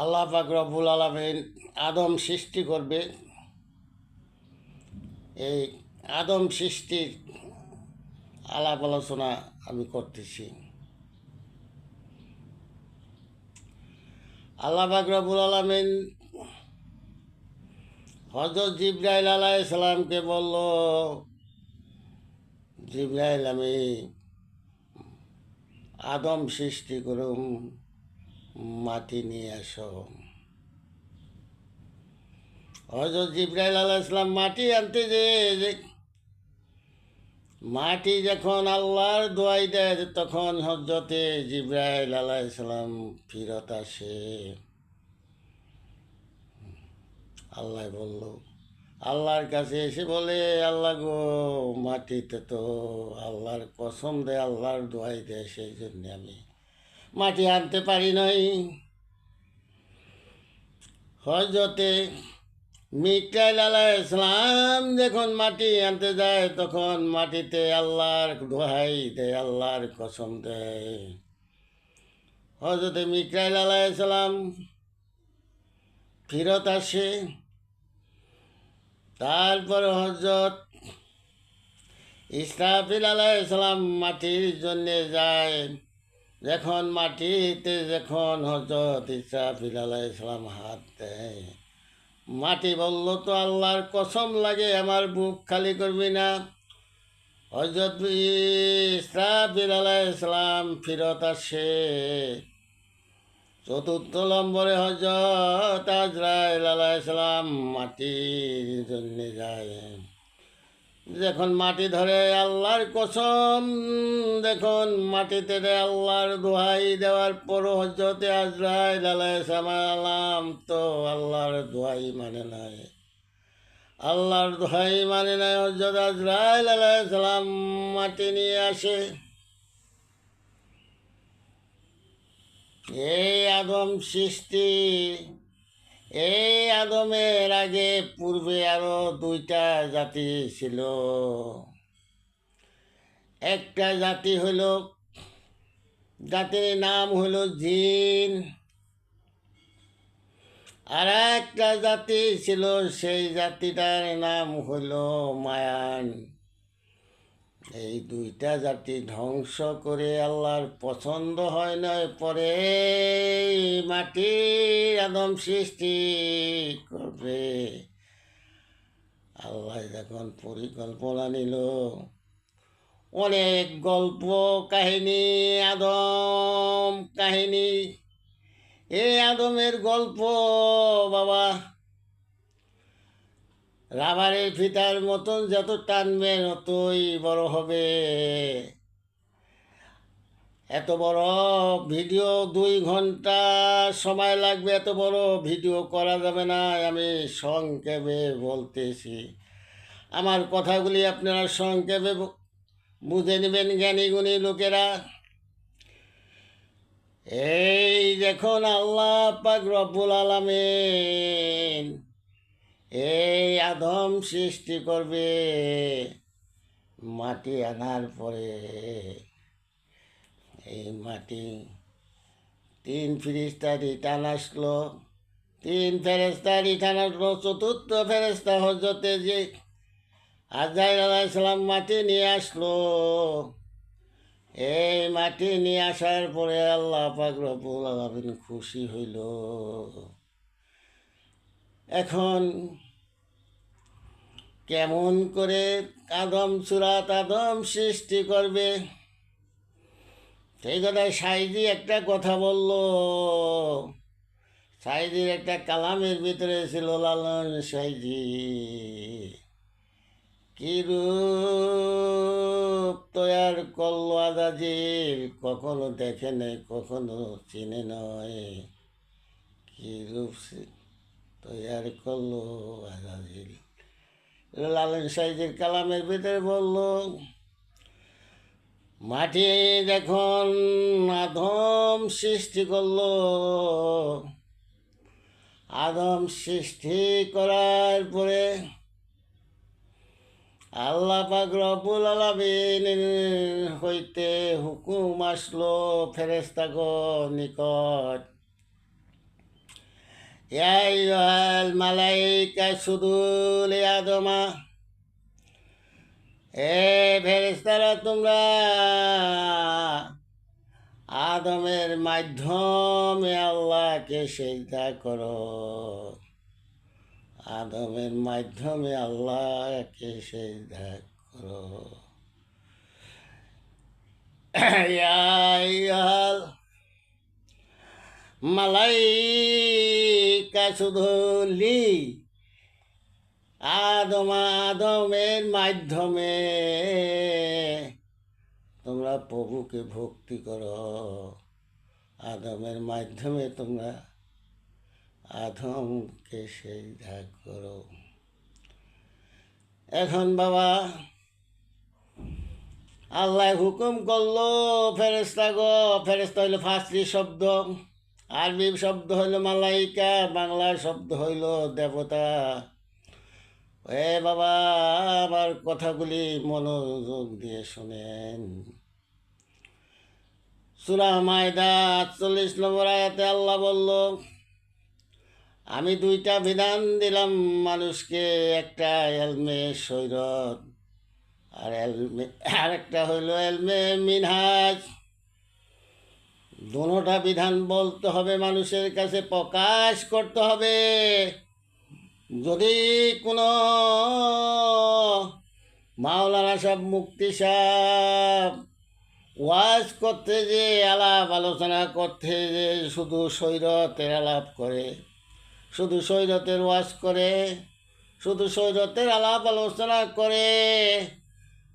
আল্লাহ পাক রব্বুল আলামিন আদম সৃষ্টি করবে। এই আদম সৃষ্টির আলাপ আলোচনা আমি করতেছি। আল্লাহ পাক রব্বুল আলামিন হযরত জিবরাইল আলাইহিস সালামকে বলল, জিবরাইল, আমি আদম সৃষ্টি করুম, মাটি নিয়ে আসো। হযরত জিবরাইল আলাইহিস সালাম মাটি আনতে যে মাটি যখন আল্লাহর দোয়াই দেয়, তখন হযরতে জিবরাইল আলাইহিস সালাম ফিরত আসে। আল্লাহ বলল, আল্লাহর কাছে এসে বলে, আল্লাহ গো, মাটিতে তো আল্লাহর কসম দেয়, আল্লাহর দোয়াই দেয়, সেই জন্য আমি মাটি আনতে পারি নাই। হযরতে মিকাইল আলাইহিস সালাম যখন মাটি আনতে যায়, তখন মাটিতে আল্লাহর দোহাই দেয়, আল্লাহর কসম দেয়। হযরতে মিকাইল আলাইহিস সালাম ফিরত আসে। তারপরে হযরত ইসরাফিল আলাইহিস সালাম মাটির জন্য যায়। যখন হযরত ইসরাফিল আলাইহিস সালাম হাত দেয়, মাটি বলল, তো আল্লাহর কসম লাগে, আমার বুক খালি করবি না। হযরত ইসরাফিল আলাইহিস সালাম ফিরত আসে। চতুর্থ নম্বরে হযরত আজরাইল আলাইহিস সালাম মাটির জন্য যায়। যখন মাটি ধরে, আল্লাহর কসম, দেখুন মাটিতে আল্লাহর দোহাই দেওয়ার পর হযরতে আজরাইল আলাইহিস সালাম তো আল্লাহর দোহাই মানে নাই। আল্লাহর দোহাই মানে নাই। হযরত আজরাইল আলাইহিস সালাম মাটি নিয়ে আসে। এই আদম সৃষ্টি। এই আদমের আগে পূর্বে আরো দুইটা জাতি ছিল। একটা জাতি হইল, জাতির নাম হইল জিন। আর একটা জাতি ছিল, সেই জাতিটার নাম হইল মায়ান। এই দুইটা জাতি ধ্বংস করে আল্লাহর পছন্দ হয় নয়, পরে মাটির আদম সৃষ্টি করবে। আল্লাহ যখন পরিকল্পনা নিল, অনেক গল্প কাহিনী, আদম কাহিনী। এই আদমের গল্প বাবা রাবারের ফিতার মতন, যত টানবে ততই বড় হবে। এত বড় ভিডিও 2 ঘন্টা সময় লাগবে, এত বড় ভিডিও করা যাবে না। আমি সংক্ষেপে বলতেছি, আমার কথাগুলি আপনারা সংক্ষেপে বুঝে নেবেন জ্ঞানী গুণী লোকেরা। এই দেখুন, আল্লাহ পাক রব্বুল আলামিন এই আদম সৃষ্টি করবে। মাটি আনার পরে এই মাটি 3 ফেরেশতা রিটার্ন আসলো। 3 ফেরেশতা রিটার্ন আসলো। চতুর্থ ফেরেশতা হযরতে যে আজরাইল আলাইহিস সালাম মাটি নিয়ে আসলো। এই মাটি নিয়ে আসার পরে আল্লাহ পাক রব্বুল আলামিন খুশি হইল। এখন কেমন করে আদম সুরাত আদম সৃষ্টি করবে, সেই কথায় সাইদি একটা কথা বলল। সাইদির একটা কালামের ভিতরে ছিল, লালন সাইদি কি রূপ তৈয়ার করলো আজাজিল, কখনো দেখে নেই, কখনো চিনে নয়। কি রূপ তৈয়ার করলো আজাজিল। লালন সাইদির কালামের ভিতরে বলল, মাটি যখন আদম সৃষ্টি করলো, আদম সৃষ্টি করার পরে আল্লাহ পাক রব্বুল আলামিন হইতে হুকুম আসলো ফেরেশতাগণ নিকট, ইয়া আইয়ুহাল মালাইকা সুদুল আদমা, এ ফেরেশতারা তোমরা আদমের মাধ্যমে আল্লাহকে সিজদা করো, আদমের মাধ্যমে আল্লাহকে সিজদা করো। ইয়া আইয়ুহাল মালাইকা শুধু আদমের মাধ্যমে তোমরা প্রভুকে ভক্তি করো, আদমের মাধ্যমে তোমরা আদমকে সিজদা করো। এখন বাবা আল্লাহ হুকুম করলো ফেরেশতা গো, ফেরেশতা হইল ফার্সি শব্দ, আরবি শব্দ হইল মালাইকা, বাংলা শব্দ হইল দেবতা। এ বাবা আমার কথাগুলি মনোযোগ দিয়ে শুনেন। সূরা মায়দা ৪৮ নম্বর আয়াতে আল্লাহ বলল, আমি দুইটা বিধান দিলাম মানুষকে, একটা এলমে শরীয়ত আর একটা হইল এলমে মিনহাজ। দুটোটা বিধান বলতে হবে, মানুষের কাছে প্রকাশ করতে হবে। যদি কোনো মাওলানা সাহেব, মুফতি সাহেব ওয়াজ করতে যে আলাপ আলোচনা করতে যে শুধু শরীয়তের আলাপ করে, শুধু শরীয়তের ওয়াজ করে, শুধু শরীয়তের আলাপ আলোচনা করে,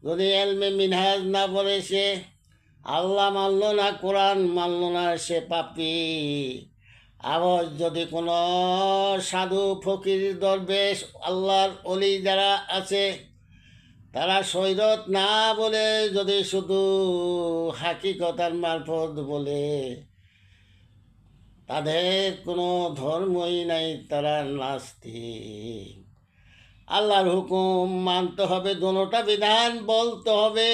যদি এলমে মিনহাজ না বলে, সে আল্লাহ মানল না, কোরআন মানল না, সে পাপী। আবার যদি কোনো সাধু ফকির দরবেশ আল্লাহর অলি যারা আছে, তারা শরীয়ত না বলে যদি শুধু হাকিকতার মারফত বলে, তাদের কোনো ধর্মই নাই, তারা নাস্তিক। আল্লাহর হুকুম মানতে হবে, দুটোটা বিধান বলতে হবে,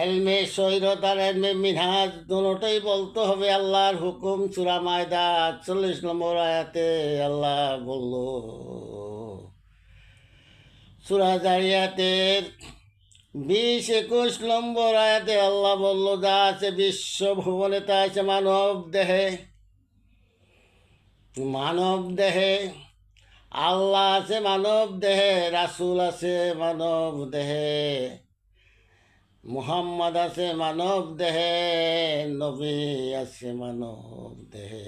এলমে শরীয়ত আর এলমে মিনহাজ দুটোই বলতে হবে। আল্লাহর হুকুম সূরা মায়দা ৪৮ নম্বর আয়াতে আল্লাহ বলল। সূরা জারিয়াতের ২০-২১ নম্বর আয়াতে আল্লাহ বলল, যা আছে বিশ্বভুবনে তা আছে মানব দেহে, মানব দেহে আল্লাহ আছে, মানব দেহে রাসূল আছে, মানব দেহে মুহাম্মদ আছে, মানব দেহে নবী আছে, মানব দেহে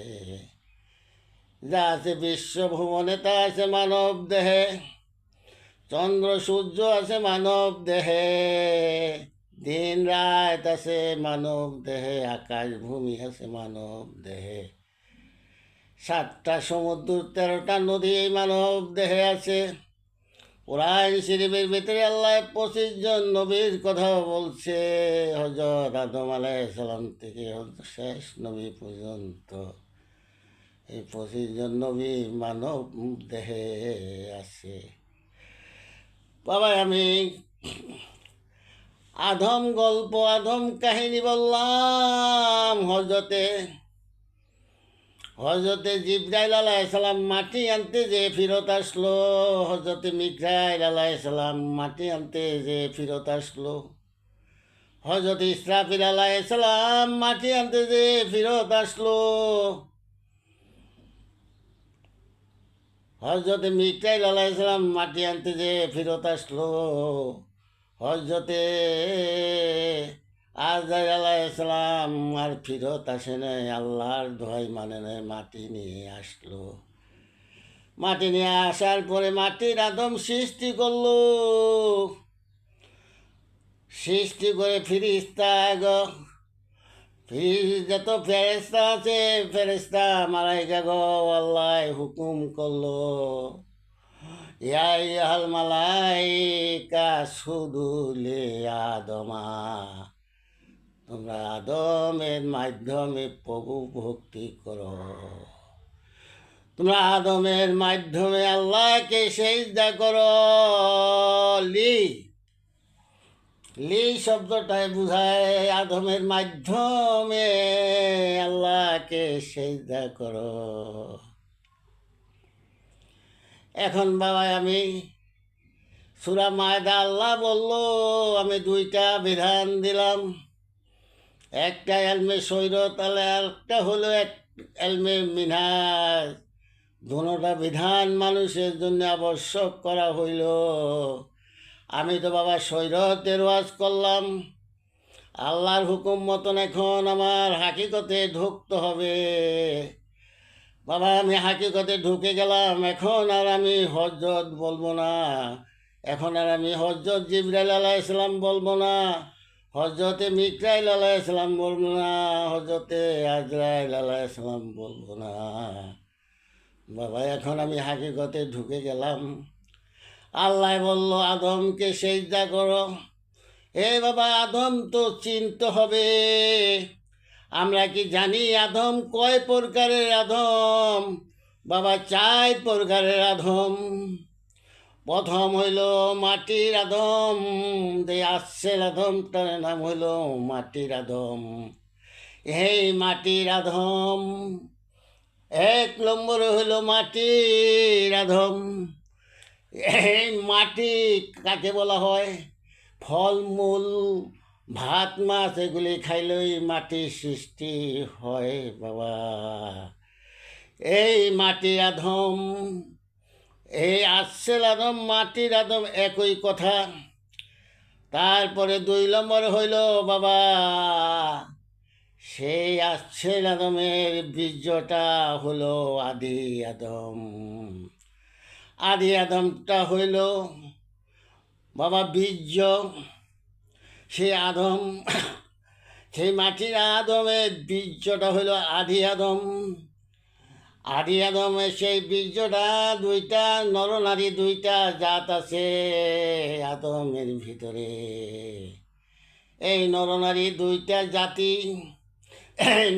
যা আছে বিশ্বভুবনে তা আছে মানব দেহে, চন্দ্র সূর্য আছে মানব দেহে, দিন রাত আছে মানব দেহে, আকাশ ভূমি আছে মানব দেহে, ৭টা সমুদ্র ১৩টা নদী এই মানব দেহে আছে। কোরআন শরীফের ভিতরে আল্লাহ ২৫ জন নবীর কথা বলছে, হযরত আদম আলাইহিস সালাম থেকে শেষ নবী পর্যন্ত এই ২৫ জন নবী মানব দেহে আছে। বাবা আমি আদম গল্প, আদম কাহিনী বললাম। হজরতে জিবরাইল আলাইহিস সালাম মাটি আনতে যে ফিরত আসলো, হজরতে মিকাইল আলাইহিস সালাম মাটি আনতে যে ফিরত আসলো, হজরত ইসরাফিল আলাইহিস সালাম মাটি আনতে যে ফিরত আসলো, হজরতে মিকাইল আলাইহিস সালাম মাটি আনতে যে ফিরত আসলো, হজরতে আজরাইল আলাইহিস সালাম আর ফিরত আসে নাই, আল্লাহর দোহাই মানে নাই, মাটি নিয়ে আসলো। মাটি নিয়ে আসার পরে মাটির আদম সৃষ্টি করলো, সৃষ্টি করে ফিরিস্তা যত ফেরেশতা আছে, ফেরেশতা মালাইকা গো আল্লাহ হুকুম করলো, ইয়া আইয়ুহাল মালাইকা উসজুদু লিআদমা, তোমরা আদমের মাধ্যমে প্রভু ভক্তি করো, তোমরা আদমের মাধ্যমে আল্লাহকে সিজদা করো। লি শব্দটাই বুঝায় আদমের মাধ্যমে আল্লাহকে সেজদা করো। এখন বাবা আমি সূরা মায়দা আল্লাহ বলল, আমি দুইটা বিধান দিলাম, একটা এলমে শরীয়ত আর একটা হলো এলমে মিনহাজ। দুটোটা বিধান মানুষের জন্য আবশ্যক করা হইল। আমি তো বাবা শরীয়তের ওয়াজ করলাম, আল্লাহর হুকুম মতন এখন আমার হাকিকতে ঢুকতে হবে। বাবা আমি হাকিকতে ঢুকে গেলাম, এখন আর আমি হজরত বলবো না, এখন আর আমি হজরত জিবরাইল আলাইহিসসালাম বলবো না, হজরতে মিকাইল আলাইহিসসালাম বলবো না, হজরতে আজরাইল আলাইহিসসালাম বলবো না। বাবা এখন আমি হাকিকতে ঢুকে গেলাম। আল্লাহ বলল আদমকে সেজদা করো। এ বাবা আদম তো চিনতে হবে। আমরা কি জানি আদম কয় প্রকারের আদম? বাবা 4 প্রকারের আদম। প্রথম হইল মাটির আদম, আসছেল আদমটার নাম হইল মাটির আদম। এই মাটির আদম 1 নম্বরে হইল মাটির আদম। এই মাটি কাকে বলা হয়? ফলমূল, ভাত মাছ এগুলি খাইলেই মাটির সৃষ্টি হয় বাবা। এই মাটির আদম, এই আসছেল আদম মাটির আদম একই কথা। তারপরে 2 নম্বর হইল বাবা সেই আসছেল আদমের বীর্যটা হলো আদি আদম। আদি আদমটা হইল বাবা বীর্য, সেই আদম, সেই মাটির আদমের বীর্যটা হইল আদি আদম। আদি আদমের সেই বীর্যটা 2টা নরনারী 2টা জাত আছে আদমের ভিতরে। এই নরনারী 2টা জাতি,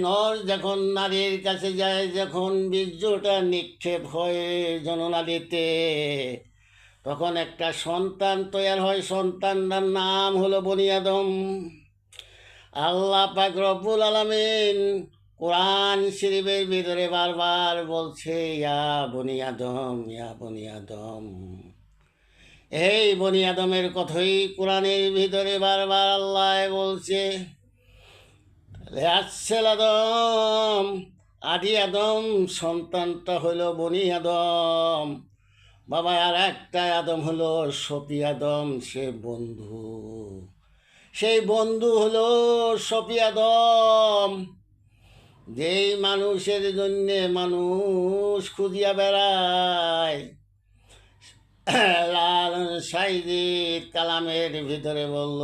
নর যখন নারীর কাছে যায়, যখন বীর্যটা নিক্ষেপ হয় জননালীতে, তখন একটা সন্তান তৈরি হয়। সন্তানটার নাম হলো বনি আদম। আল্লাহ পাক রব্বুল আলামিন কোরআন শরীফের ভিতরে বারবার বলছে ইয়া বনি আদম, ইয়া বনি আদম। এই বনি আদমের কথাই কোরআনের ভিতরে বারবার আল্লাহ বলছে। আসছেল আদম, আদি আদম, সন্তানটা হইল বনি আদম। বাবা আর একটা আদম হলো সফি আদম, সে বন্ধু। সেই বন্ধু হলো সফি আদম, যেই মানুষের জন্যে মানুষ খুঁজিয়া বেড়ায়। লাল সাইদির কালামের ভিতরে বলল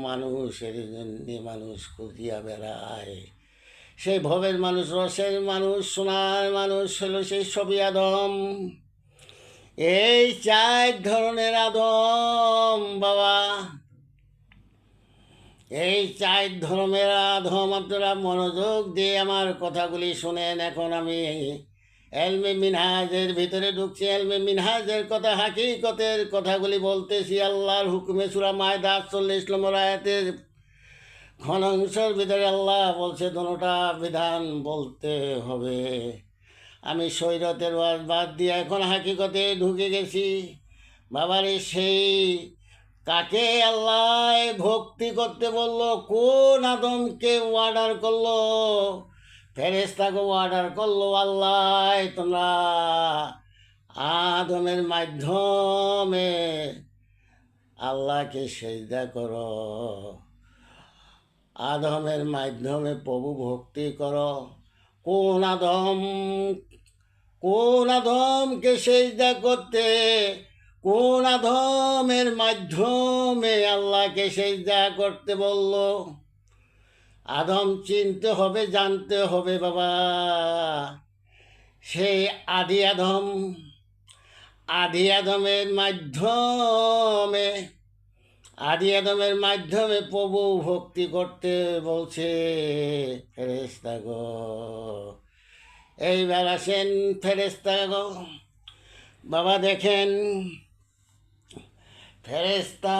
মানুষের জন্যে মানুষ খুঁজিয়া বেড়ায়। সেই ভবের মানুষ, রসের মানুষ, সোনার মানুষ হলো সেই সফি আদম। এই 4 ধরনের আদম বাবা, এই 4 ধর্মের আদম। আপনারা মনোযোগ দিয়ে আমার কথাগুলি শুনেন। এখন আমি এলমে মিনহাজের ভিতরে ঢুকছি। এলমে মিনহাজের কথা, হাকিকতের কথাগুলি বলতেছি। আল্লাহর হুকুমে সূরা মায়দা 48 নম্বর আয়াতের ঘনাংশের ভিতরে আল্লাহ বলছে দুটোটা বিধান বলতে হবে। আমি শরীয়তের ওয়াজ বাদ দিয়ে এখন হাকিকতে ঢুকে গেছি। বাবারে সেই কাকে আল্লাহ ভক্তি করতে বললো? কোন আদমকে অর্ডার করলো? ফেরেশতাকে অর্ডার করলো আল্লাহ, তোমরা আদমের মাধ্যমে আল্লাহকে সেজদা করো, আদমের মাধ্যমে প্রভু ভক্তি করো। কোন আদম, কোন আদমকে সেজদা করতে, কোন আদমের মাধ্যমে আল্লাহকে সেজদা করতে বলল? আদম চিনতে হবে, জানতে হবে বাবা। সেই আদি আদম, আদি আদমের মাধ্যমে, আদি আদমের মাধ্যমে প্রভু ভক্তি করতে বলছে ফেরেশতাগো। এইবার আসেন ফেরেশতাগো বাবা, দেখেন ফেরেশতা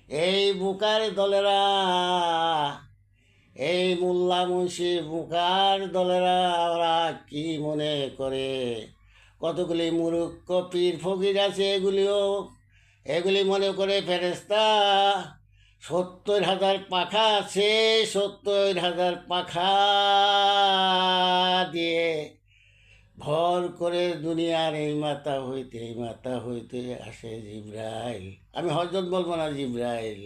এই বুকার দলেরা, এই মোল্লা মুন্সি বুকার দলেরা ওরা কি মনে করে, কতগুলি মূর্খ পীর ফকির আছে, এগুলি মনে করে ফেরেস্তা। 70,000 পাখা আছে, 70,000 পাখা দিয়ে ভর করে দুনিয়ার এই মাথা হইতে আসে জিব্রাইল। আমি হযরত বলবো না, জিব্রাইল।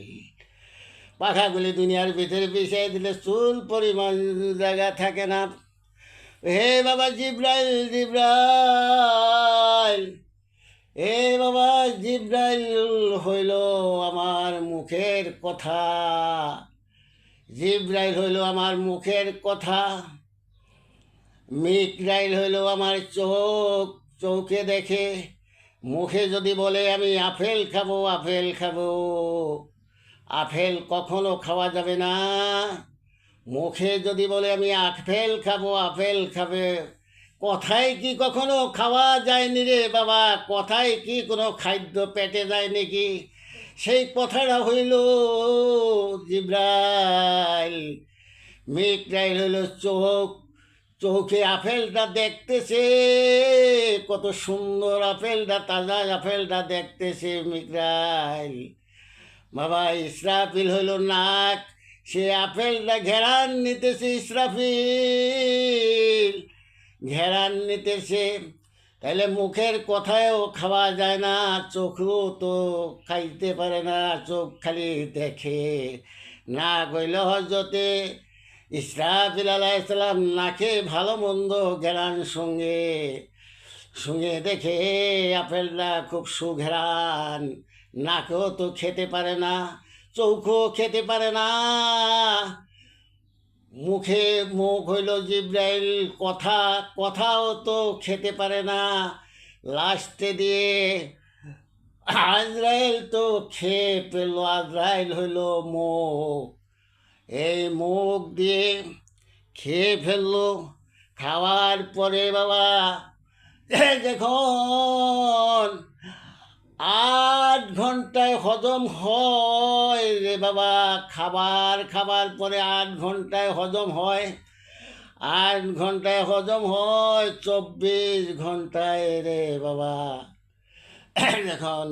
পাখাগুলি দুনিয়ার ভিতরে পিছিয়ে দিলে চুল পরিমাণ জায়গা থাকে না। হে বাবা জিব্রাইল, জিব্রাইল, এ বাবা জিব্রাইল হইল আমার মুখের কথা, জিব্রাইল হইল আমার মুখের কথা, মিকরাইল হইল আমার চোখে দেখে। মুখে যদি বলে আমি আপেল খাবো, আপেল খাবো, আপেল কখনো খাওয়া যাবে না। মুখে যদি বলে আমি আপেল খাবো, আপেল খাবে, কথায় কি কখনো খাওয়া যায়নি রে বাবা? কথায় কি কোনো খাদ্য পেটে যায় নাকি? সেই কথাটা হইল জিব্রাইল। মিকরাইল হইল চোখে আপেলটা দেখতেছে, কত সুন্দর আপেলটা, তাজা আপেলটা দেখতেছে মিকরাইল। বাবা ইসরাফিল হইল নাক, সে আপেলটা ঘেরান নিতেছে, ইসরাফিল ঘেরান নিতেছে। তাহলে মুখের কথায়ও খাওয়া যায় না, চোখও তো খাইতে পারে না, চোখ খালি দেখে। না কইল হজরতে ইসরাফিল আলাইহিস সালাম নাকে ভালো মন্দ ঘেরান সঙ্গে দেখে আপেলটা খুব সুঘেরান। নাকেও তো খেতে পারে না, চোখও খেতে পারে না, মুখ হইল জিব্রাইল, কথাও তো খেতে পারে না। লাস্টে দিয়ে আজরাইল তো খেয়ে পেল, আজরাইল হইল মুখ, এই মুখ দিয়ে খেয়ে ফেললো। খাওয়ার পরে বাবা যখন 8 ঘন্টায় হজম হয় রে বাবা, খাবার পরে 8 ঘন্টায় হজম হয়, 8 ঘন্টায় হজম হয়, 24 ঘন্টায় রে বাবা যখন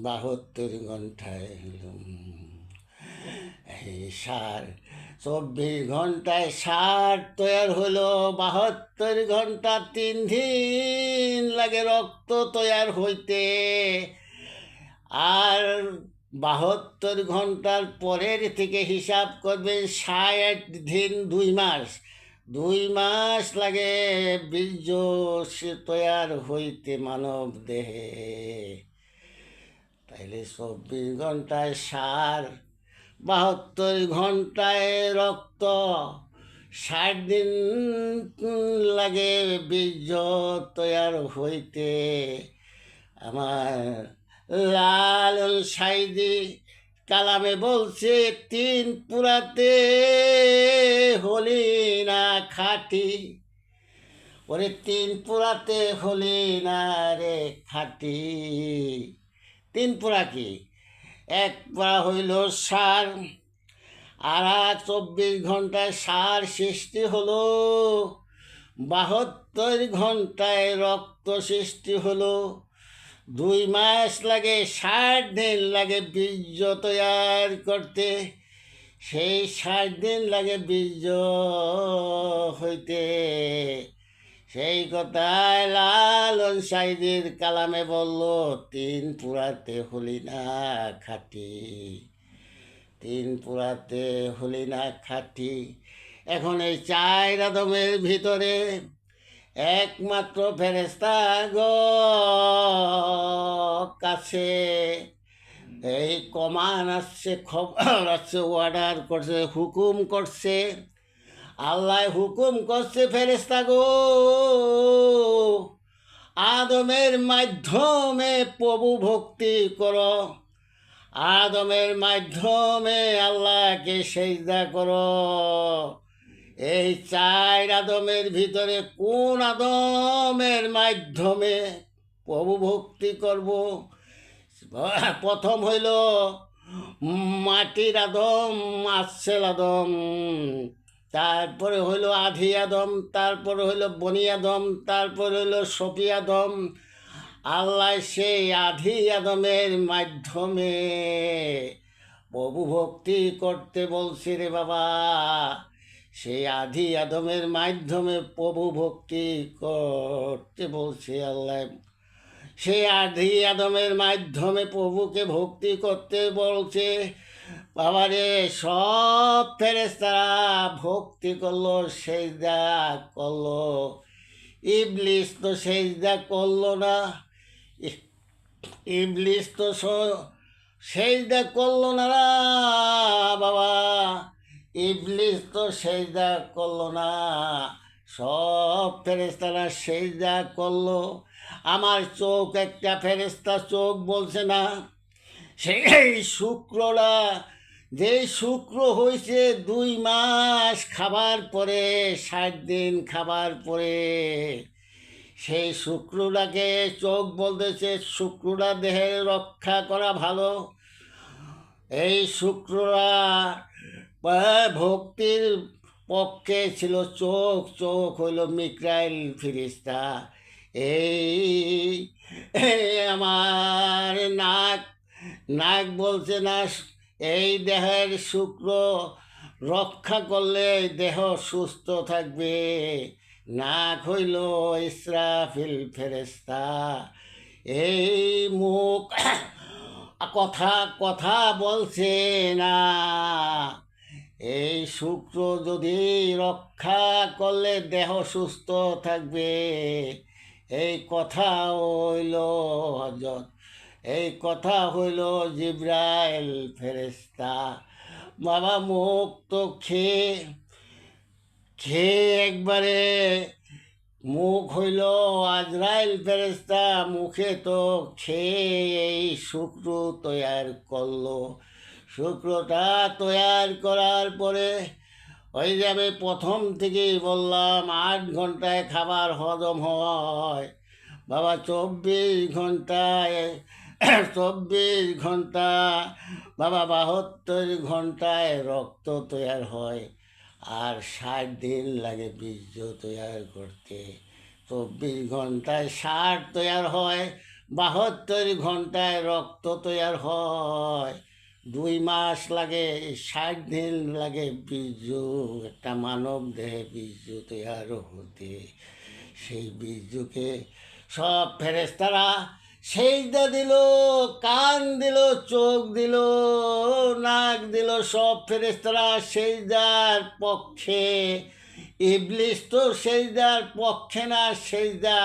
72 ঘন্টায়, এই 24 ঘন্টায় সার তৈয়ার হলো, 72 ঘন্টা 3 দিন লাগে রক্ত তৈয়ার হইতে। আর 72 ঘন্টার পরের থেকে হিসাব করবেন 60 দিন, 2 মাস লাগে বীর্য তৈয়ার হইতে মানব দেহে। তাইলে 24 ঘন্টায় সার, 72 ঘন্টায় রক্ত, 60 দিন লাগে বীর্য তৈয়ার হইতে। আমার লালন সাইদি কালামে বলছে 3 পুরাতে হলি না খাটি, ওরে 3 পুরাতে হলি না রে খাটি। 3 পুরা কি? 1 পুরা হইল সার, আর 24 ঘন্টায় সার সৃষ্টি হলো, 72 ঘন্টায় রক্ত সৃষ্টি হলো। 2 মাস লাগে, 60 দিন লাগে বীর্য তৈয়ার করতে, সেই 60 দিন লাগে বীর্য হইতে। সেই কথায় লালন সাইদির কালামে বলল 3 পুরাতে হলি না খাটি, 3 পুরাতে হলি না খাটি। এখন এই 4 আদমের ভিতরে একমাত্র ফেরেশতা কাছে এই কমান আসছে, খবর আসছে, অর্ডার করছে, হুকুম করছে, আল্লাহ হুকুম করছে ফেরেশতা গো, আদমের মাধ্যমে প্রভু ভক্তি করো, আদমের মাধ্যমে আল্লাহকে সেজদা করো। এই 4 আদমের ভিতরে কোন আদমের মাধ্যমে প্রভু ভক্তি করব। প্রথম হইল মাটির আদম, আশ্রেল আদম, তারপরে হইল আধি আদম, তারপরে হইল বনি আদম, তারপরে হইল সফি আদম। আল্লাহ সেই আধি আদমের মাধ্যমে প্রভু ভক্তি করতে বলছে রে বাবা। সেই আধি আদমের মাধ্যমে প্রভু ভক্তি করতে বলছে আল্লাহ। সেই আধি আদমের মাধ্যমে প্রভুকে ভক্তি করতে বলছে বাবারে। সব ফেরেশতারা ভক্তি করলো, সেজদা করলো। ইবলিস তো সেজদা করলো না। ইবলিস তো সেজদা করলো না বাবা। ইবলিস তো সেজদা করলো না। সব ফেরেশতারা সেজদা করলো। আমার চোখ, একটা ফেরেশতা চোখ বলছে না। সেই শুক্ররা, যেই শুক্র হয়েছে 2 মাস খাবার পরে, 60 দিন খাবার পরে, সেই শুক্রটাকে চোখ বলতেছে শুক্রটা দেহের রক্ষা করা ভালো। এই শুক্ররা ভক্তির পক্ষে ছিল চোখ। চোখ হইল মিকাইল ফেরেশতা। এই আমার নাক, নাক বলছে না এই দেহের শুক্র রক্ষা করলে দেহ সুস্থ থাকবে। নাক হইল ইসরাফিল ফেরেশতা। এই মুখ কথা কথা বলছে না। এই শুক্র যদি রক্ষা করলে দেহ সুস্থ থাকবে। এই কথা হইল হযরত, এই কথা হইল জিবরাইল ফেরেশতা। বাবা মুখ তো খেয়ে একবারে মুখ হইল আজরাইল ফেরেশতা। মুখে তো খেয়ে এই শুক্র তৈয়ার করলো। শুক্রটা তৈয়ার করার পরে ওই যে আমি প্রথম থেকেই বললাম 8 ঘন্টায় খাবার হজম হয় বাবা। 24 ঘন্টায়, 24 ঘন্টা বাবা, 72 ঘন্টায় রক্ত তৈয়ার হয়। আর 60 দিন লাগে বীর্য তৈয়ার করতে। 24 ঘন্টায় 60 তৈয়ার হয়, 72 ঘন্টায় রক্ত তৈয়ার হয়। 2 মাস লাগে, 60 দিন লাগে বীর্য, একটা মানব দেহে বীর্য তৈয়ার হতে। সেই বীর্যকে সব ফেরেশতারা সেজদা দিল, কান দিল, চোখ দিল, নাক দিল। সব ফেরেশতারা সেজদার পক্ষে। ইবলিস তো সেজদার পক্ষে না, সেজদা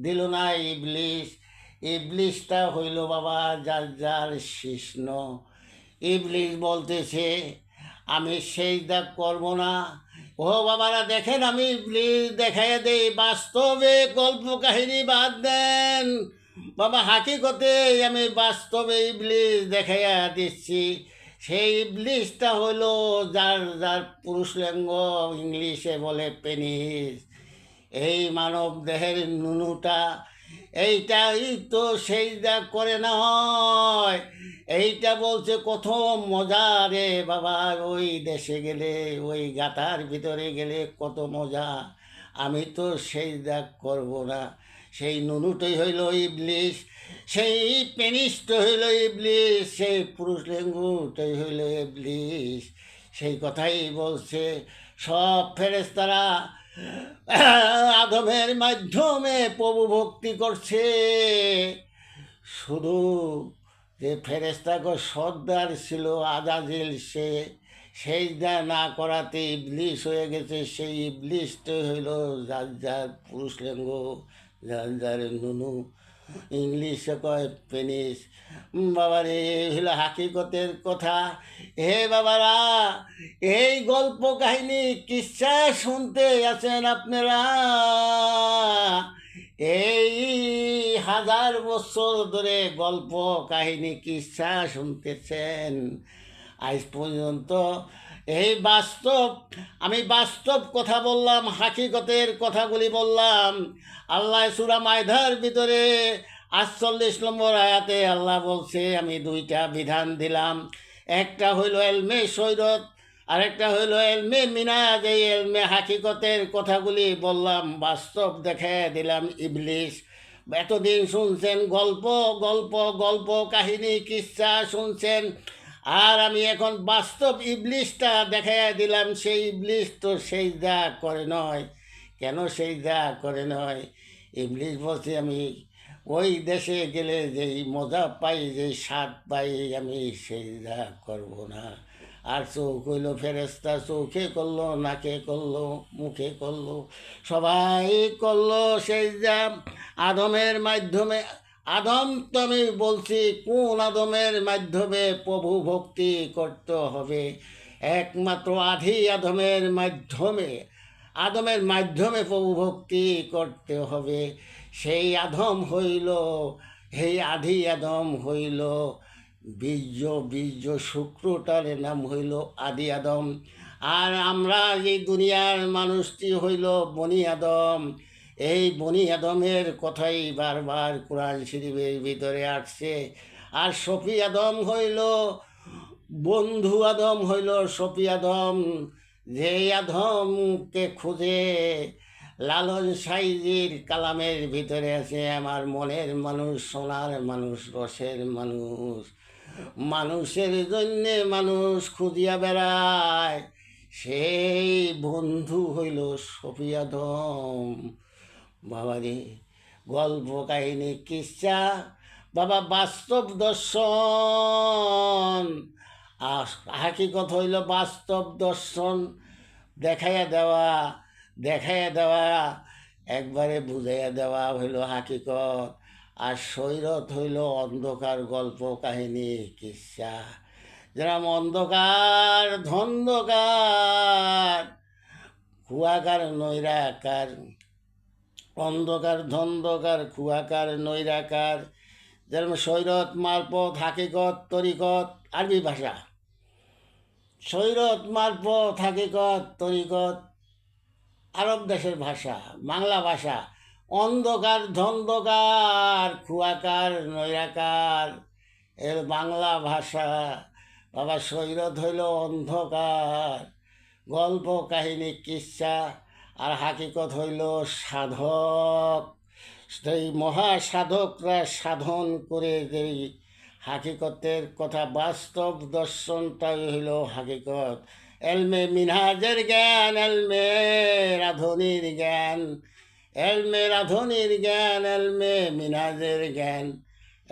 দিল না ইবলিস। ইবলিসটা হইল বাবা যার যার শিষ্ণ। ইবলিস বলতেছে আমি সেজদা করব না। ও বাবারা দেখেন, আমি ইবলিস দেখাইয়া দেই। বাস্তবে গল্প কাহিনী বাদ দেন বাবা, হাকিকতে আমি বাস্তবে ইবলিস দেখাইয়া দিচ্ছি। সেই ইবলিসটা হলো যার যার পুরুষ লিঙ্গ, ইংলিশে বলে পেনিস। এই মানব দেহের নুনুটা, এইটাই তো সেজদা করে না হয়। এইটা বলছে কত মজা রে বাবা। ওই দেশে গেলে, ওই গাথার ভিতরে গেলে কত মজা। আমি তো সেজদা করব না। সেই নুনুটাই হইল ইবলিস, সেই পেনিসটা হইল ইবলিস, সেই পুরুষ লিঙ্গটাই হইল ইবলিস। সেই কথাই বলছে সব ফেরেশতারা আদমের মাধ্যমে প্রভু ভক্তি করছে। শুধু যে ফেরেশতাকে সর্দার ছিল আজাজিল, সে সেজদা না করাতে ইবলিস হয়ে গেছে। সেই ইবলিসটাই হইল যার যার পুরুষ লিঙ্গ, যার যার নুনু, ইংলিশে কয় পেনিস। বাবারে হইল হাকিকতের কথা। হে বাবারা, এই গল্প কাহিনী কিচ্ছা শুনতে আছেন আপনারা। এই 1000 বছর ধরে গল্প কাহিনী কিচ্ছা শুনতেছেন। আজ পর্যন্ত এই বাস্তব, আমি বাস্তব কথা বললাম, হাকিকতের কথাগুলি বললাম। আল্লাহ সূরা মায়দার ভিতরে 48 নম্বর আয়াতে আল্লাহ বলছে, আমি দুইটা বিধান দিলাম, একটা হইল এলমে শরীয়ত, আরেকটা হইল এলমে মিনাজ। এই এলমে হাকিকতের কথাগুলি বললাম, বাস্তব দেখে দিলাম। ইবলিস এতদিন শুনছেন গল্প গল্প গল্প, কাহিনী কিচ্ছা শুনছেন, আর আমি এখন বাস্তব ইবলিশটা দেখাইয়া দিলাম। সেই ইবলিশ তো সেজদা করে নয়। কেন সেজদা করে নয়? ইবলিশ বলছে, আমি ওই দেশে গেলে যেই মজা পাই, যেই স্বাদ পাই, আমি সেজদা করব না। আর চোখ হইল ফেরেস্তা, চোখে করলো, নাকে করলো, মুখে করলো, সবাই করলো সেজদা আদমের মাধ্যমে। আদম তো আমি বলছি, কোন আদমের মাধ্যমে প্রভু ভক্তি করতে হবে? একমাত্র আদি আদমের মাধ্যমে, আদমের মাধ্যমে প্রভু ভক্তি করতে হবে। সেই আদম হইল, সেই আদি আদম হইল বীর্য, বীর্য শুক্রটার নাম হইল আদি আদম। আর আমরা এই দুনিয়ার মানুষটি হইল বনি আদম। এই বনি আদমের কথাই বারবার কোরআন শরীফের ভিতরে আসছে। আর শফি আদম হইল, বন্ধু আদম হইল শফি আদম। যে আদমকে খুঁজে লালন সাইজির কালামের ভিতরে আছে, আমার মনের মানুষ, সোনার মানুষ, রসের মানুষ, মানুষের জন্যে মানুষ খুঁজিয়া বেড়ায়, সেই বন্ধু হইল শফি আদম। বাবারে, গল্প কাহিনী কিচ্ছা বাবা, বাস্তব দর্শন। আর হাকিকত হইল বাস্তব দর্শন, দেখাইয়া দেওয়া, দেখাইয়া দেওয়া, একবারে বুঝাইয়া দেওয়া হইল হাকিকত। আর শরীয়ত হইল অন্ধকার গল্প কাহিনী কিচ্ছা। যেরকম অন্ধকার ধন্ধকার, কুয়াকার নৈরাকার, অন্ধকার ধন্ধকার, কুয়াকার নৈরাকার। যেরকম শরীয়ত মারফত, হাকিকত তরিকত, আরবি ভাষা। শরীয়ত মারফত, হাকিকত তরিকত আরব দেশের ভাষা, বাংলা ভাষা। অন্ধকার ধন্ধকার, কুয়াকার নৈরাকার এর বাংলা ভাষা। বাবা, শরীয়ত হইল অন্ধকার গল্প কাহিনী কিচ্ছা, আর হাকিকত হইল সাধক। সেই মহাসাধকরা সাধন করে যেই হাকিকতের কথা, বাস্তব দর্শনটাই হইল হাকিকত। এলমে মিনহাজের জ্ঞান, এলমে রাধনির জ্ঞান, এলমে রাধনির জ্ঞান, এলমে মিনহাজের জ্ঞান,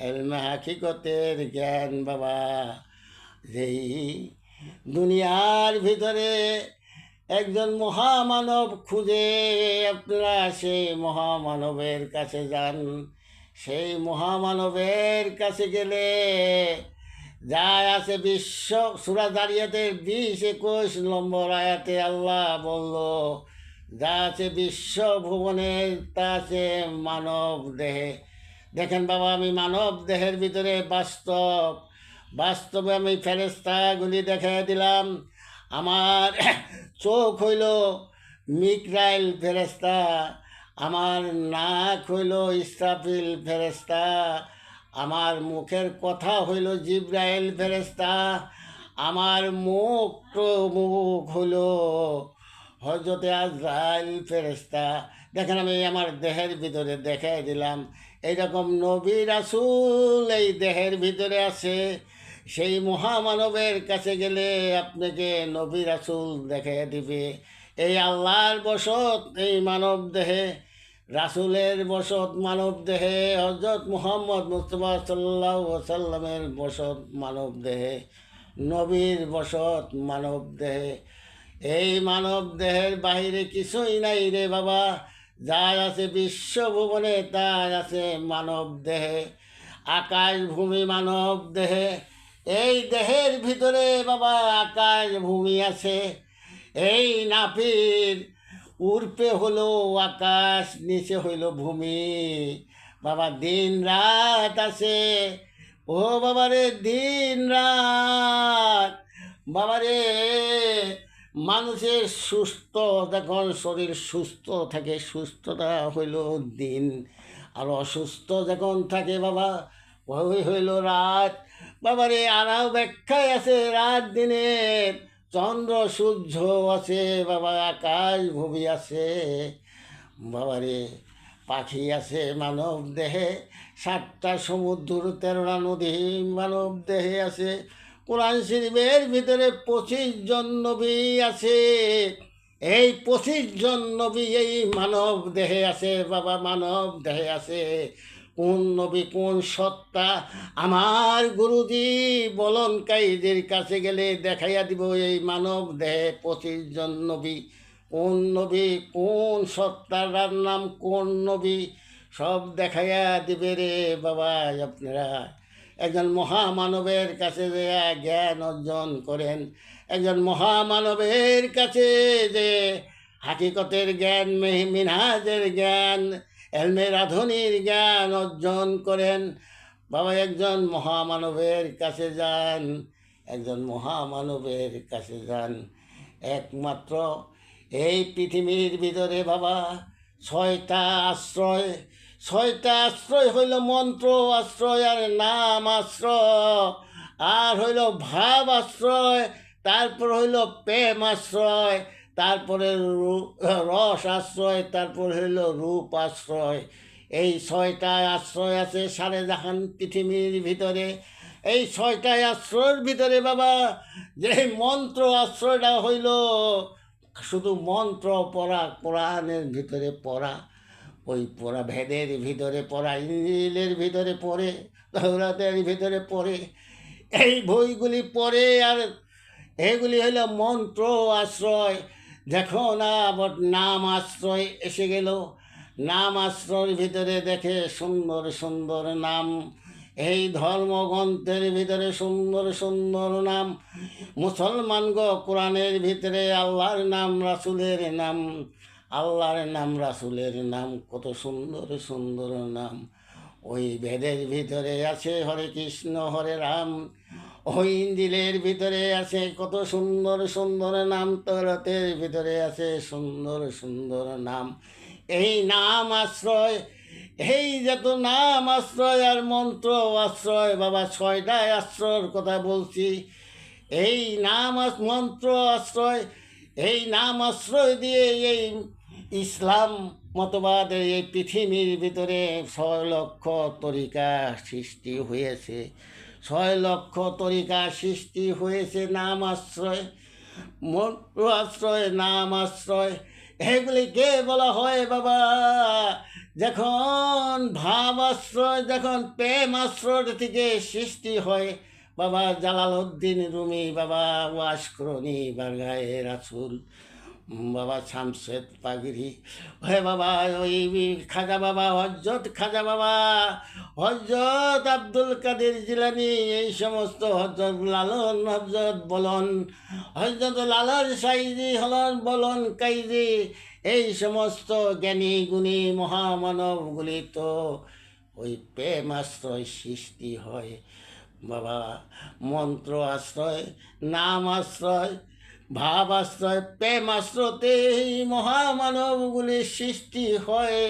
এলমে হাকিকতের জ্ঞান। বাবা, যেই দুনিয়ার ভিতরে একজন মহামানব খুঁজে, আপনারা সেই মহামানবের কাছে যান। সেই মহামানবের কাছে গেলে যা আছে বিশ্ব, সূরা যারিয়াতের 20-21 নম্বর আয়াতে আল্লাহ বলল, যা আছে বিশ্ব ভুবনের তা আছে মানব দেহে। দেখেন বাবা, আমি মানব দেহের ভিতরে বাস্তব, বাস্তবে আমি ফেরেশতাগুলি দেখাই দিলাম। আমার চোখ হইল মিকরাইল ফেরেশতা, আমার নাক হইল ইসরাফিল ফেরেশতা, আমার মুখের কথা হইল জিব্রাইল ফেরেশতা, আমার মুখ হইল হজরতে আজরাইল ফেরেশতা। দেখেন, আমি আমার দেহের ভিতরে দেখাই দিলাম। এইরকম নবী রাসূল এই দেহের ভিতরে আছে। সেই মহামানবের কাছে গেলে আপনাকে নবী রাসূল দেখাই দিবে। এই আল্লাহর বসত এই মানব দেহে, রাসূলের বসত মানব দেহে, হযরত মুহাম্মদ মুস্তাফা সাল্লাল্লাহু আলাইহি ওয়াসাল্লামের বসত মানব দেহে, নবীর বসত মানব দেহে। এই মানব দেহের বাহিরে কিছুই নাই রে বাবা। যা আছে বিশ্বভুবনে তা আছে মানব দেহে। আকাশ ভূমি মানব দেহে। এই দেহের ভিতরে বাবা আকাশ ভূমি আছে। এই নাভির উর্পে হলো আকাশ, নিচে হইল ভূমি। বাবা, দিন রাত আছে। ও বাবা রে, দিন রাত বাবারে মানুষের সুস্থ যখন শরীর সুস্থ থাকে, সুস্থতা হইল দিন, আর অসুস্থ যখন থাকে বাবা ওই হইল রাত। বাবারে আরও ব্যাখ্যায় আছে রাত দিনের, চন্দ্র সূর্য আছে বাবা, আকাশ ভূমি আছে বাবারে, পাখি আছে মানব দেহে, 7টা সমুদ্র 13টা নদী মানব দেহে আছে। কোরআন শরীফের ভিতরে 25 জন নবী আছে, এই 25 জন নবী এই মানব দেহে আছে বাবা, মানব দেহে আছে। কোন নবী কোন সত্তা আমার গুরুজি বলনকারীদের কাছে গেলে দেখাইয়া দিব এই মানব দেহে 25 জন নবী কোন নবী, কোন সত্তার নাম কোন নবী, সব দেখাইয়া দিবে রে বাবা। আপনারা একজন মহামানবের কাছে যে জ্ঞান অর্জন করেন, একজন মহামানবের কাছে যে হাকিকতের জ্ঞান, মিনহাজের জ্ঞান, এলমে রাধনির জ্ঞান অর্জন করেন বাবা, একজন মহামানবের কাছে যান, একজন মহামানবের কাছে যান। একমাত্র এই পৃথিবীর ভিতরে বাবা 6টা আশ্রয়, 6টা আশ্রয় হইল মন্ত্র আশ্রয় আর নাম আশ্রয়, আর হইল ভাব আশ্রয়, তারপর হইল প্রেম আশ্রয়, তারপরে রস আশ্রয়, তারপর হইল রূপ আশ্রয়। এই 6টা আশ্রয় আছে সারে জাহান পৃথিবীর ভিতরে। এই 6টা আশ্রয়ের ভিতরে বাবা যে মন্ত্র আশ্রয়টা হইল শুধু মন্ত্র পড়া, কোরআনের ভিতরে পড়া, ওই পড়া ভেদের ভিতরে পড়া, ইঞ্জিলের ভিতরে পড়ে, তওরাতের ভিতরে পড়ে, এই বইগুলি পড়ে, আর এগুলি হইল মন্ত্র আশ্রয়। দেখো না আবার নাম আশ্রয় এসে গেল, নাম আশ্রয়ের ভিতরে দেখে সুন্দর সুন্দর নাম, এই ধর্মগ্রন্থের ভিতরে সুন্দর সুন্দর নাম। মুসলমান গো কোরআনের ভিতরে আল্লাহর নাম, রাসূলের নাম, আল্লাহর নাম রাসূলের নাম, কত সুন্দর সুন্দর নাম। ওই বেদের ভিতরে আছে হরে কৃষ্ণ হরে রাম, ওই ইঞ্জিলের ভিতরে আছে কত সুন্দর সুন্দর নাম, তওরাতের ভিতরে আছে সুন্দর সুন্দর নাম। এই নাম আশ্রয়, এই যত নাম আশ্রয় আর মন্ত্র আশ্রয় বাবা, 6টা আশ্রয়ের কথা বলছি। এই নাম মন্ত্র আশ্রয়, এই নাম আশ্রয় দিয়ে এই ইসলাম মতবাদের এই পৃথিবীর ভিতরে 6 লক্ষ তরিকা সৃষ্টি হয়েছে, 6 লক্ষ তরিকা সৃষ্টি হয়েছে নাম আশ্রয়, মন্ত্র আশ্রয়, নাম আশ্রয়। এগুলিকে বলা হয় বাবা যখন ভাব আশ্রয়, যখন প্রেম আশ্রয় থেকে সৃষ্টি হয় বাবা। জালালউদ্দিন রুমি বাবা ওয়াশকরণী বারগায়ে রাসূল বাবা, শামসেদ পাগড়ি, হে বাবা ওই খাজা বাবা, হজরত খাজা বাবা, হজরত আব্দুল কাদের জিলানি, এই সমস্ত হজরত লালন, হজরত বলন, হজরত লালন সাইজি হলন বলন কাইজি, এই সমস্ত জ্ঞানী গুণী মহামানবগুলি তো ওই প্রেম আশ্রয় সৃষ্টি হয় বাবা। মন্ত্র আশ্রয়, নাম আশ্রয়, ভাব আশ্রয়, প্রেম আশ্রয়তে এই মহামানবগুলির সৃষ্টি হয়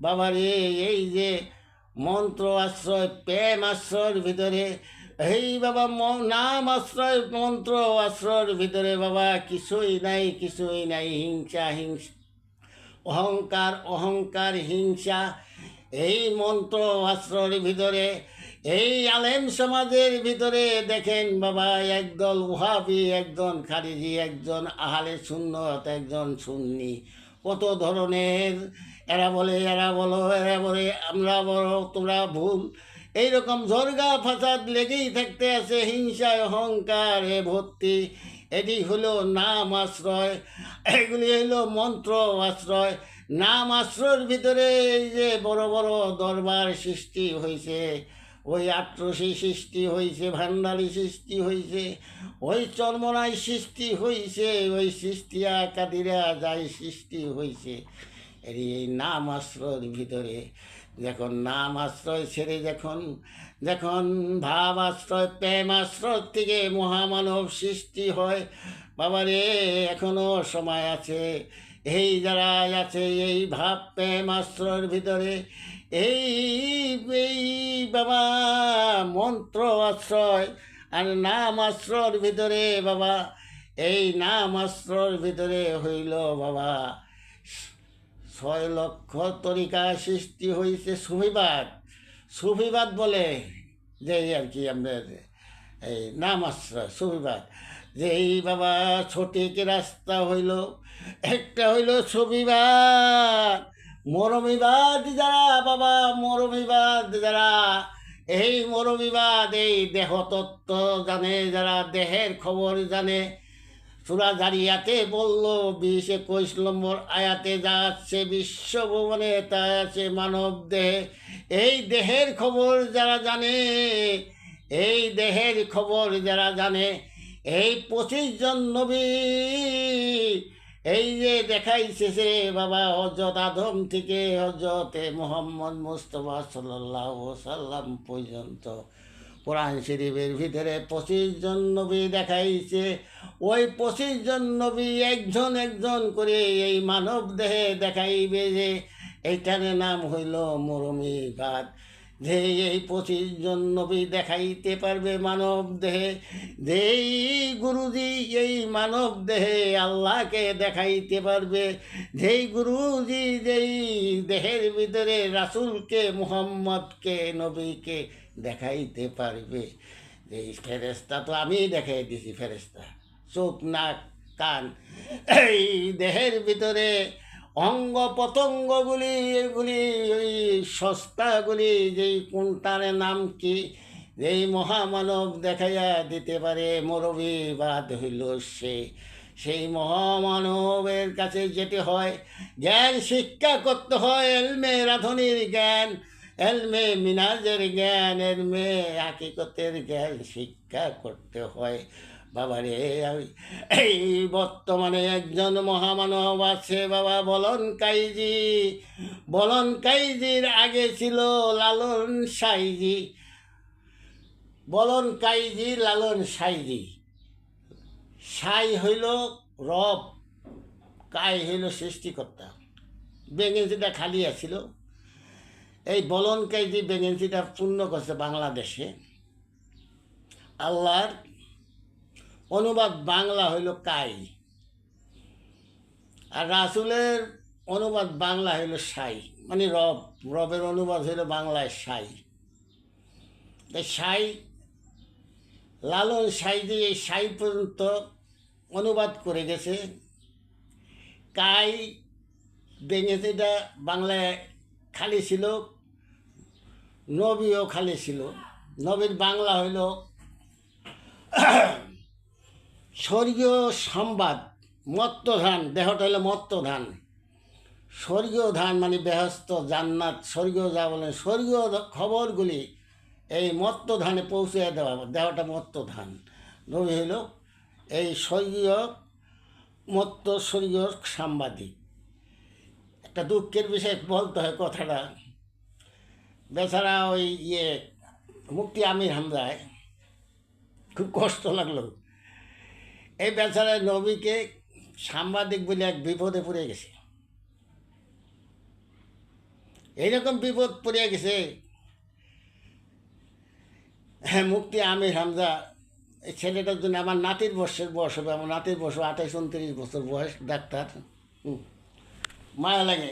বাবারে। এই যে মন্ত্র আশ্রয়, প্রেম আশ্রয়ের ভিতরে, এই বাবা নাম আশ্রয়, মন্ত্র আশ্রয়ের ভিতরে বাবা কিছুই নাই, কিছুই নাই। হিংসা, হিংসা, অহংকার, অহংকার, হিংসা, এই মন্ত্র আশ্রয়ের ভিতরে। এই আলেম সমাজের ভিতরে দেখেন বাবা, একদল ওহাবি, একজন খারিজি, একজন আহলে সুন্নত, একজন সুন্নি, কত ধরনের, এরা বলে এরা বলো, এরা বলে আমরা বলো তোমরা ভুল, এইরকম ঝরগা ফাসাদ লেগেই থাকতে আছে, হিংসায় অহংকার এ ভর্তি। এটি হলো নাম আশ্রয়, এগুলি হলো মন্ত্র আশ্রয়। নাম আশ্রয়ের ভিতরে এই যে বড় বড় দরবার সৃষ্টি হয়েছে, ওই আট্রসি সৃষ্টি হয়েছে, ভান্ডারি সৃষ্টি হয়েছে, ওই চর্মনাই সৃষ্টি হয়েছে, ওই সৃষ্টিয়া কাদিরা যাই সৃষ্টি হয়েছে। এই নাম আশ্রয়ের ভিতরে যখন নাম আশ্রয় ছেড়ে যখন যখন ভাব আশ্রয় প্রেম আশ্রয় থেকে মহামানব সৃষ্টি হয়, বাবারে এখনো সময় আছে। এই যারা আছে এই ভাব প্রেম আশ্রয়ের ভিতরে, এই এই বাবা মন্ত্র আশ্রয় আর নাম আশ্রয়ের ভিতরে বাবা, এই নাম আশ্রয়ের ভিতরে হইল বাবা 6 লক্ষ তরিকা সৃষ্টি হয়েছে। সুফিবাদ বলে যে আর কি আমাদের এই নাম আশ্রয় সুফিবাদ, যে এই বাবা সঠিক রাস্তা হইল একটা হইল সুফিবাদ। মরমিবাদ যারা বাবা, মরমিবাদ যারা, এই মরমিবাদ এই দেহতত্ত্ব জানে যারা, দেহের খবর জানে। সূরা জারিয়াতে বলল 20-21 নম্বর আয়াতে যা আছে বিশ্বভুবনে তা আছে মানব দেহে। এই দেহের খবর যারা জানে, এই দেহের খবর যারা জানে, এই 25 জন নবী এই যে দেখাইছে সে বাবা হযরত আদম থেকে হযরতে মুহাম্মদ মুস্তাফা সাল্লাল্লাহু সাল্লাম পর্যন্ত কোরআন শরীফের ভিতরে 25 জন নবী দেখাইছে। ওই 25 জন নবী একজন একজন করে এই মানব দেহে দেখাইবে যে এইটার নাম হইল মরমিবাদ। যে এই 25 জন নবী দেখাইতে পারবে মানব দেহে, যেই গুরুজি এই মানব দেহে আল্লাহকে দেখাইতে পারবে, যেই গুরুজি যেই দেহের ভিতরে রাসূলকে মুহাম্মদকে নবীকে দেখাইতে পারবে। এই ফেরেশতা তো আমি দেখাই দিছি, ফেরেশতা চোখ নাক কান এই দেহের ভিতরে অঙ্গ প্রত্যঙ্গগুলি, এগুলি ওই সস্তাগুলি যেই কোনটার নাম কি, যেই মহামানব দেখাইয়া দিতে পারে মরমিবাদ হইল সে। সেই মহামানবের কাছে যেতে হয়, জ্ঞান শিক্ষা করতে হয়, এলমে রাধনির জ্ঞান, এলমে মিনাজের জ্ঞান, এলমে হাকিকতের জ্ঞান শিক্ষা করতে হয়। বাবারে এই বর্তমানে একজন মহামানব আছে বাবা বলন কাইজির আগে ছিল লালন সাইজি। বলন কাইজি লালন সাইজি, সাই হইল রব, কাই হইল সৃষ্টিকর্তা। ভ্যাকেন্সিটা খালি আছিল, এই বলন কাইজি ভ্যাকেন্সিটা পূর্ণ করছে বাংলাদেশে। আল্লাহর অনুবাদ বাংলা হইল কাই, আর রাসূলের অনুবাদ বাংলা হইল সাই, মানে রব। রবের অনুবাদ হইল বাংলায় সাই। এই সাই লালন সাইজি এই সাই পর্যন্ত অনুবাদ করে গেছে। কাই বেঙ্গেজিটা বাংলায় খালি ছিল, নবীও খালি ছিল। নবীর বাংলা হইল স্বর্গীয় সংবাদ, মত্তধান, দেহটা হইল মত্তধান। স্বর্গীয় ধান মানে বেহস্ত জান্নাত, স্বর্গীয় যা বলেন স্বর্গীয় খবরগুলি এই মত্তধানে পৌঁছে দেওয়া, দেহটা মত্তধান। নবী হইল এই স্বর্গীয় স্বর্গীয় সাংবাদিক। একটা দুঃখের বিষয় বলতে হয় কথাটা, বেচারা ওই মুফতি আমির হামজায় খুব কষ্ট লাগলো। এই বেচারা নবীকে সাংবাদিক বলে এক বিপদে পড়ে গেছে। এইরকম বিপদ পড়ে গেছে, হ্যাঁ মুফতি আমির হামজা এই ছেলেটার জন্য আমার নাতির বয়স হবে, আমার নাতির বয়স 28-29 বছর বয়স, ডাক্তার। মায়া লাগে,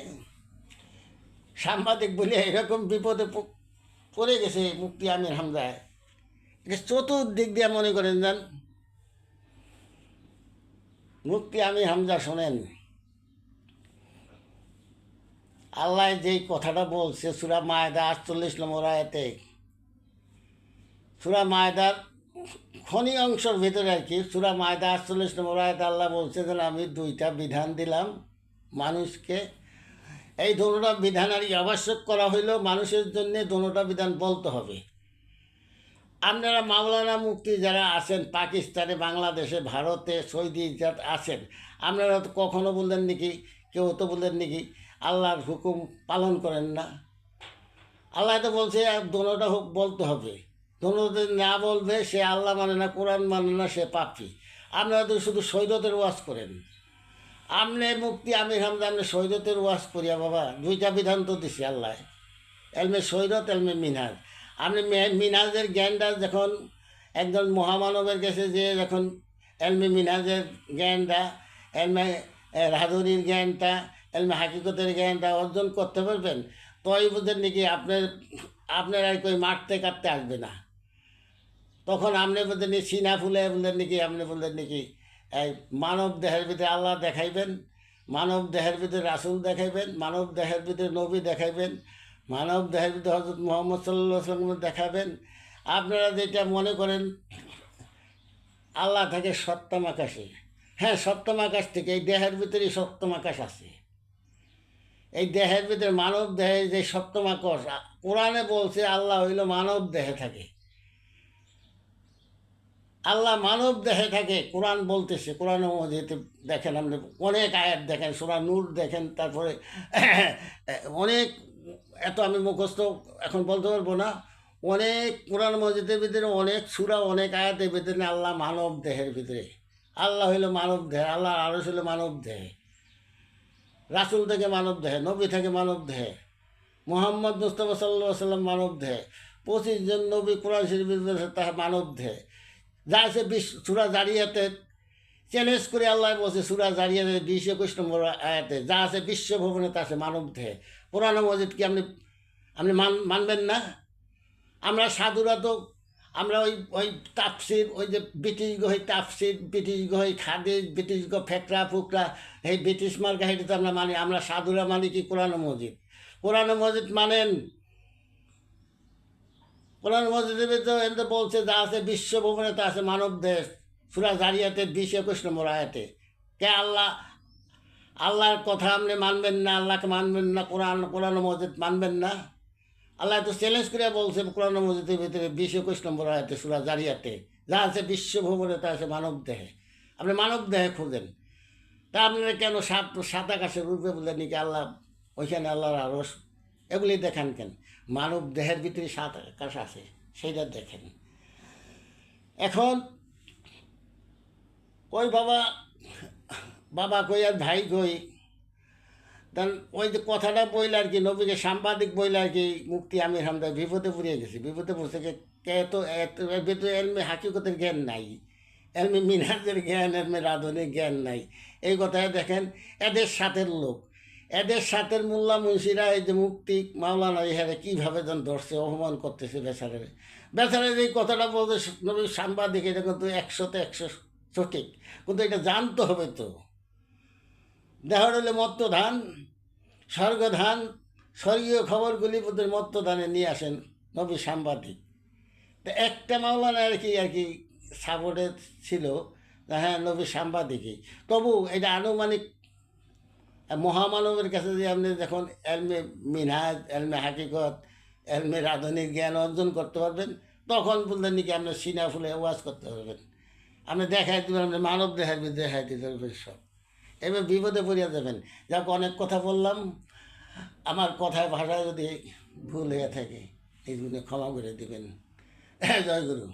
সাংবাদিক বলে এরকম বিপদে পড়ে গেছে মুফতি আমির হামজায়। চতুর্দিক দিয়ে মনে করেন যান মুফতি আমির হামজা শোনেন, আল্লাহ যেই কথাটা বলছে সূরা মায়েদা 48 নম্বর আয়াতে, সূরা মায়েদার খনি অংশের ভিতরে আর কি, সূরা মায়েদা 48 নম্বর আয়াতে আল্লাহ বলছে যে আমি 2টা বিধান দিলাম মানুষকে। এই দোনোটা বিধান আর আবশ্যক করা হইল মানুষের জন্যে, দোনোটা বিধান বলতে হবে। আপনারা মাওলানা মুফতি যারা আছেন পাকিস্তানে, বাংলাদেশে, ভারতে, সৌদি আছেন, আপনারা তো কখনো বললেন নাকি, কেউ তো বললেন নাকি আল্লাহর হুকুম পালন করেন না। আল্লাহ তো বলছে দোনোটা হোক বলতে হবে, দোনো যদি না বলবে সে আল্লাহ মানে না, কোরআন মানে না, সে পাপী। আপনারা তো শুধু শরীয়তের ওয়াজ করেন। আমনে মুক্তি আমির হামদা আপনি শরীয়তের ওয়াজ করিয়া বাবা, দুইটা বিধান তো দিছি আল্লাহ, এলমে শরীয়ত এলমে মিনহাজ। আপনি মিনহাজের জ্ঞানটা যখন একজন মহামানবের কাছে যে যখন এলমে মিনহাজের জ্ঞানটা, এলমে রাধুরির জ্ঞানটা, এলমে হাকিকতের জ্ঞানটা অর্জন করতে পারবেন, তই বুঝেন নাকি আপনার আর কই মারতে কাটতে আসবে না। তখন আপনি বলতেন সিনা ফুলে বললেন নাকি, আপনি বললেন নাকি এই মানব দেহের ভিতরে আল্লাহ দেখাইবেন, মানব দেহের ভিতরে রাসুল দেখাইবেন, মানব দেহের ভিতরে নবী দেখাইবেন, মানব দেহের ভিতরে হজরত মোহাম্মদ সাল্লাল্লাহু আলাইহি ওয়াসাল্লাম দেখাবেন। আপনারা যেটা মনে করেন আল্লাহ থাকে সপ্তম আকাশে, হ্যাঁ সপ্তম আকাশ থেকে এই দেহের ভিতরেই সপ্তম আকাশ আছে। এই দেহের ভিতরে মানব দেহে যে সপ্তম আকাশ, কোরআনে বলছে আল্লাহ হইল মানব দেহে থাকে। আল্লাহ মানব দেহে থাকে, কোরআন বলতেছে। কোরআনে মজিদে দেখেন, আপনি অনেক আয়াত দেখেন, সূরা নূর দেখেন, তারপরে অনেক, এত আমি মুখস্থ এখন বলতে পারবো না, অনেক কোরআন মজিদের ভিতরে অনেক সূরা, অনেক আয়াতের ভিতরে আল্লাহ মানব দেহের ভিতরে। আল্লাহ হইল মানব দেহে, আল্লাহ আরশ হইল মানব দেহে, রাসুল থেকে মানব দেহে, নবী থেকে মানব দেহে, মোহাম্মদ মুস্তাফা সাল্লাল্লাহু আলাইহি ওয়াসাল্লাম মানব দেহে, 25 জন নবী কোরআন শরীফের তাহা মানব দেহে। যা আছে সূরা জারিয়াতে চ্যালেঞ্জ করে আল্লাহ বলছে, সূরা জারিয়াতে 20-21 নম্বর আয়াতে যা আছে বিশ্বভবনে তা আছে মানব দেহে। কোরআন মজিদ কি আপনি আপনি মানবেন না? আমরা সাধুরা তো আমরা ওই ওই তাফসির, ওই যে ব্রিটিশ গো তাফসির, ব্রিটিশ গো খাদিজ, ব্রিটিশ গো ফেকরা ফুকরা, এই ব্রিটিশ মার্কা হেঁটে তো আমরা মানি। আমরা সাধুরা মানি কি কোরআন মজিদ? কোরআন মজিদ মানেন। কোরআন মজিদের ভিতরে এমনি বলছে যা আছে বিশ্বভবনে তা আছে মানব দেশ, সূরা জারিয়াতে 20-21 নম্বর আয়াতে। কে আল্লাহর কথা আপনি মানবেন না? আল্লাহকে মানবেন না? কোরআন মজিদ মানবেন না? আল্লাহ তো চ্যালেঞ্জ করে বলছে কোরআন মজিদের ভিতরে 20-21 নম্বর আয়াতে সূরা জারিয়াতে, যা আছে বিশ্বভবনে তা আছে মানব দেহে। আপনি মানব দেহে খুঁজেন, তা আপনারা কেন সাত আকাশের রূপে বললেন নাকি আল্লাহ ওইখানে আল্লাহর আরশ, এগুলি দেখেন কেন? মানব দেহের ভিতরে 7 আকাশ আছে, সেইটা দেখেন। এখন ওই বাবা কই আর ভাই কই, তখন ওই যে কথাটা বইলে আর কি, নবীকে সাংবাদিক বইলে আর কি, মুফতি আমির হামদা বিপদে পড়িয়ে গেছে। বিপদে পড়ছে কে তো এর ভিতরে এলমে হাকিকতের জ্ঞান নাই, এলমে মিনহাজের জ্ঞান, এলমে রাধনের জ্ঞান নাই। এই কথায় দেখেন এদের সাথের লোক, এদের সাথের মোল্লা মুন্সিরা এই যে মুফতি মাওলানা ইহারে কীভাবে যেন ধরছে, অপমান করতেছে বেচারের এই কথাটা বলতে নবী সাংবাদিক, এটা কিন্তু 100-তে 100 সঠিক, কিন্তু এটা জানতে হবে তো। দেখা হলে মত্তধান, স্বর্গধান, স্বর্গীয় খবরগুলি ওদের মত্তধানে নিয়ে আসেন নবী সাংবাদিক। তো একটা মাওলানা আর কি সাপোর্টে ছিল, হ্যাঁ নবী সাংবাদিকই। তবু এটা আনুমানিক মহামানবের কাছে যে আপনি যখন এলমে মিনহাজ, এলমে হাকিকত, এলমে রাধনিক জ্ঞান অর্জন করতে পারবেন, তখন বললেন নাকি আপনার সিনা ফুলে ওয়াজ করতে পারবেন, আপনি দেখাই দেবেন, আপনি মানব দেখার দেখাই দিতে পারবেন সব। এবার বিপদে পড়িয়া যাবেন। যাক, অনেক কথা বললাম, আমার কথায় ভাষায় যদি ভুল হয়ে থাকে এই জন্য ক্ষমা করে দেবেন। জয় গুরু।